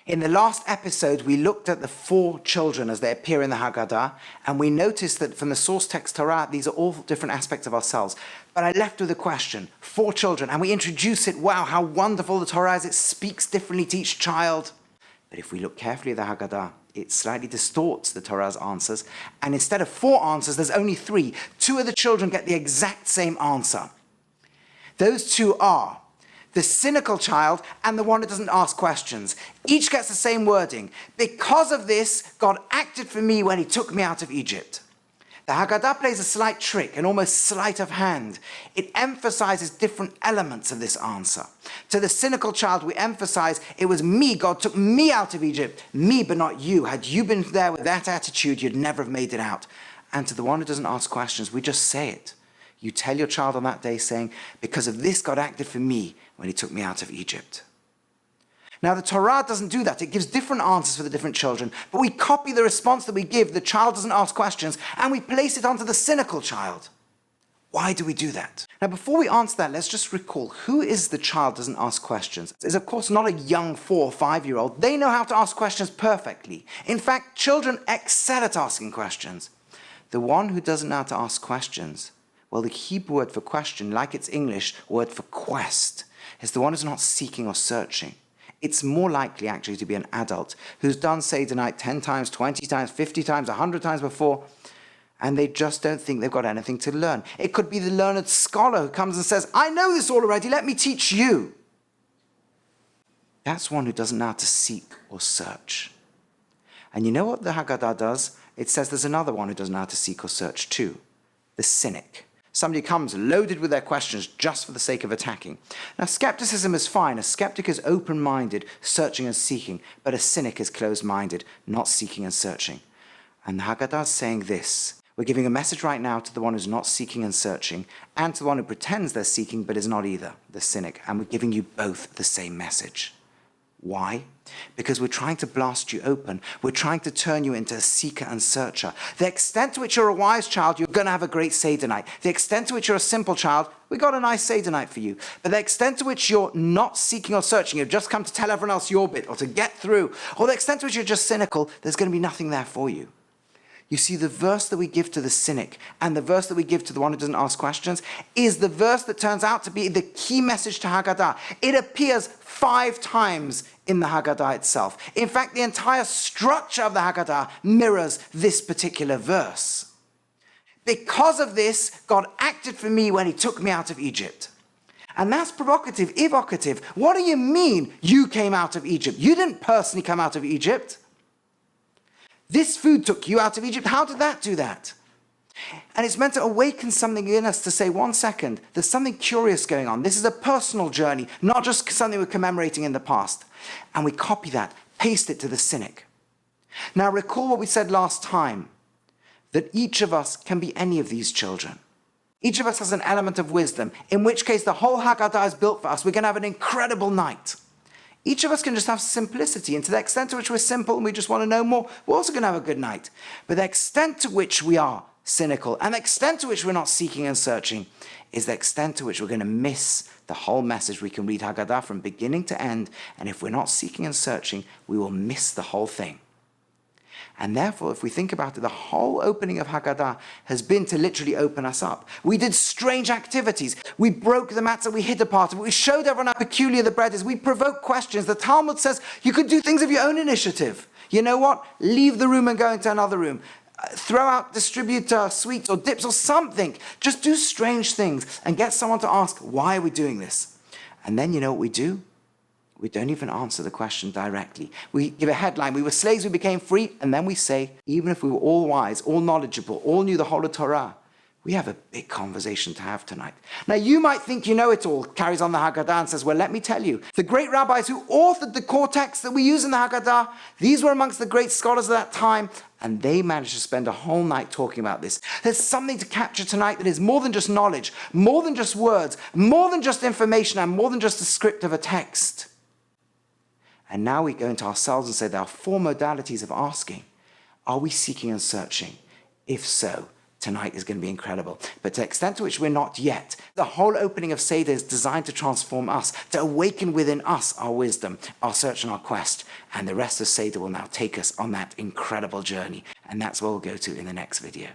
In the last episode, we looked at the 4 children as they appear in the Haggadah, and we noticed that from the source text Torah, these are all different aspects of ourselves. But I left with a question, 4 children, and we introduce it. Wow, how wonderful the Torah is. It speaks differently to each child. But if we look carefully at the Haggadah, it slightly distorts the Torah's answers. And instead of 4 answers, there's only 3. 2 of the children get the exact same answer. Those 2 are the cynical child and the one who doesn't ask questions. Each gets the same wording. Because of this, God acted for me when he took me out of Egypt. The Haggadah plays a slight trick, an almost sleight of hand. It emphasizes different elements of this answer. To the cynical child, we emphasize, it was me, God took me out of Egypt. Me, but not you. Had you been there with that attitude, you'd never have made it out. And to the one who doesn't ask questions, we just say it. You tell your child on that day saying, because of this, God acted for me when he took me out of Egypt. Now, the Torah doesn't do that. It gives different answers for the different children, but we copy the response that we give. The child doesn't ask questions, and we place it onto the cynical child. Why do we do that? Now, before we answer that, let's just recall, who is the child doesn't ask questions? It's, of course, not a young 4 or 5-year-old. They know how to ask questions perfectly. In fact, children excel at asking questions. The one who doesn't know how to ask questions, well, the Hebrew word for question, like its English word for quest, is the one who's not seeking or searching. It's more likely actually to be an adult who's done Seder night 10 times, 20 times, 50 times, 100 times before, and they just don't think they've got anything to learn. It could be the learned scholar who comes and says, I know this all already, let me teach you. That's one who doesn't know how to seek or search. And you know what the Haggadah does? It says there's another one who doesn't know how to seek or search too, the cynic. Somebody comes loaded with their questions just for the sake of attacking. Now, skepticism is fine. A skeptic is open-minded, searching and seeking, but a cynic is closed-minded, not seeking and searching. And the Haggadah is saying this. We're giving a message right now to the one who's not seeking and searching, and to the one who pretends they're seeking but is not either, the cynic. And we're giving you both the same message. Why? Because we're trying to blast you open. We're trying to turn you into a seeker and searcher. The extent to which you're a wise child, you're going to have a great Seder night. The extent to which you're a simple child, we got a nice Seder night for you. But the extent to which you're not seeking or searching, you've just come to tell everyone else your bit or to get through, or the extent to which you're just cynical, there's going to be nothing there for you. You see, the verse that we give to the cynic and the verse that we give to the one who doesn't ask questions is the verse that turns out to be the key message to Haggadah. It appears 5 times in the Haggadah itself. In fact, the entire structure of the Haggadah mirrors this particular verse. Because of this, God acted for me when he took me out of Egypt. And that's provocative, evocative. What do you mean you came out of Egypt? You didn't personally come out of Egypt. This food took you out of Egypt. How did that do that? And it's meant to awaken something in us to say, 1 second, there's something curious going on. This is a personal journey, not just something we're commemorating in the past. And we copy that, paste it to the cynic. Now recall what we said last time, that each of us can be any of these children. Each of us has an element of wisdom, in which case the whole Haggadah is built for us. We're going to have an incredible night. Each of us can just have simplicity, and to the extent to which we're simple and we just want to know more, we're also going to have a good night. But the extent to which we are cynical and the extent to which we're not seeking and searching is the extent to which we're going to miss the whole message. We can read Haggadah from beginning to end, and if we're not seeking and searching, we will miss the whole thing. And therefore, if we think about it, the whole opening of Haggadah has been to literally open us up. We did strange activities. We broke the matzah, we hid a part of it. We showed everyone how peculiar the bread is. We provoked questions. The Talmud says you could do things of your own initiative. You know what? Leave the room and go into another room. Throw out, distribute sweets or dips or something. Just do strange things and get someone to ask, why are we doing this? And then you know what we do? We don't even answer the question directly. We give a headline, we were slaves, we became free, and then we say, even if we were all wise, all knowledgeable, all knew the whole of Torah, we have a big conversation to have tonight. Now you might think you know it all, carries on the Haggadah and says, well, let me tell you, the great rabbis who authored the core texts that we use in the Haggadah, these were amongst the great scholars of that time, and they managed to spend a whole night talking about this. There's something to capture tonight that is more than just knowledge, more than just words, more than just information, and more than just the script of a text. And now we go into ourselves and say there are 4 modalities of asking. Are we seeking and searching? If so, tonight is going to be incredible. But to the extent to which we're not yet, the whole opening of Seder is designed to transform us, to awaken within us our wisdom, our search and our quest. And the rest of Seder will now take us on that incredible journey. And that's where we'll go to in the next video.